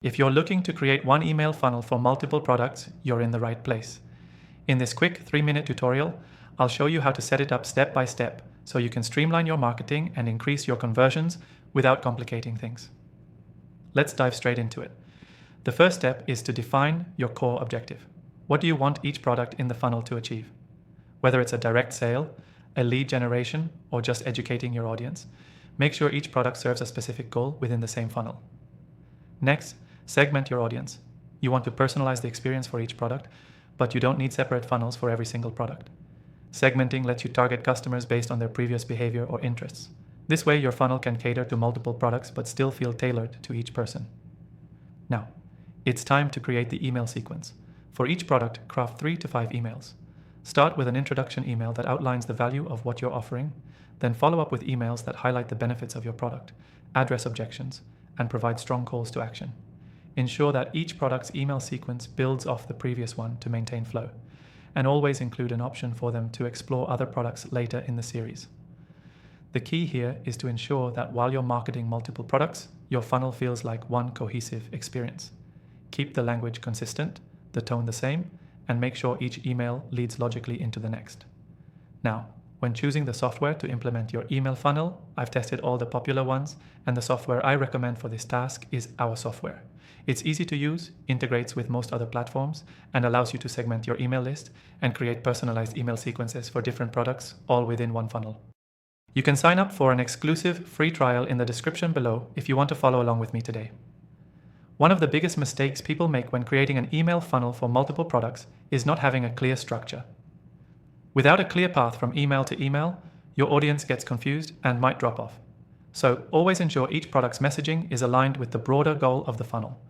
If you're looking to create one email funnel for multiple products, you're in the right place. In this quick 3-minute tutorial, I'll show you how to set it up step by step so you can streamline your marketing and increase your conversions without complicating things. Let's dive straight into it. The first step is to define your core objective. What do you want each product in the funnel to achieve? Whether it's a direct sale, a lead generation, or just educating your audience, make sure each product serves a specific goal within the same funnel. Next, segment your audience. You want to personalize the experience for each product, but you don't need separate funnels for every single product. Segmenting lets you target customers based on their previous behavior or interests. This way, your funnel can cater to multiple products but still feel tailored to each person. Now, it's time to create the email sequence. For each product, craft 3 to 5 emails. Start with an introduction email that outlines the value of what you're offering, then follow up with emails that highlight the benefits of your product, address objections, and provide strong calls to action. Ensure that each product's email sequence builds off the previous one to maintain flow, and always include an option for them to explore other products later in the series. The key here is to ensure that while you're marketing multiple products, your funnel feels like one cohesive experience. Keep the language consistent, the tone the same, and make sure each email leads logically into the next. Now, when choosing the software to implement your email funnel, I've tested all the popular ones, and the software I recommend for this task is Our Software. It's easy to use, integrates with most other platforms, and allows you to segment your email list and create personalized email sequences for different products, all within one funnel. You can sign up for an exclusive free trial in the description below if you want to follow along with me today. One of the biggest mistakes people make when creating an email funnel for multiple products is not having a clear structure. Without a clear path from email to email, your audience gets confused and might drop off. So always ensure each product's messaging is aligned with the broader goal of the funnel.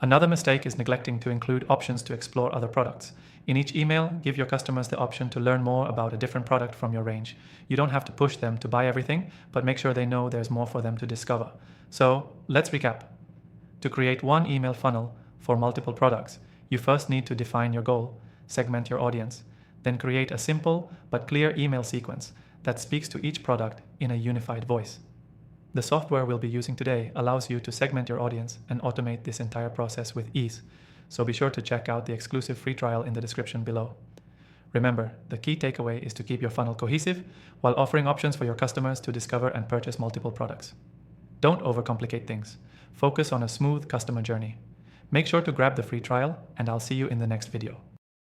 Another mistake is neglecting to include options to explore other products. In each email, give your customers the option to learn more about a different product from your range. You don't have to push them to buy everything, but make sure they know there's more for them to discover. So let's recap. To create one email funnel for multiple products, you first need to define your goal, segment your audience, then create a simple but clear email sequence that speaks to each product in a unified voice. The software we'll be using today allows you to segment your audience and automate this entire process with ease, so be sure to check out the exclusive free trial in the description below. Remember, the key takeaway is to keep your funnel cohesive while offering options for your customers to discover and purchase multiple products. Don't overcomplicate things. Focus on a smooth customer journey. Make sure to grab the free trial, and I'll see you in the next video.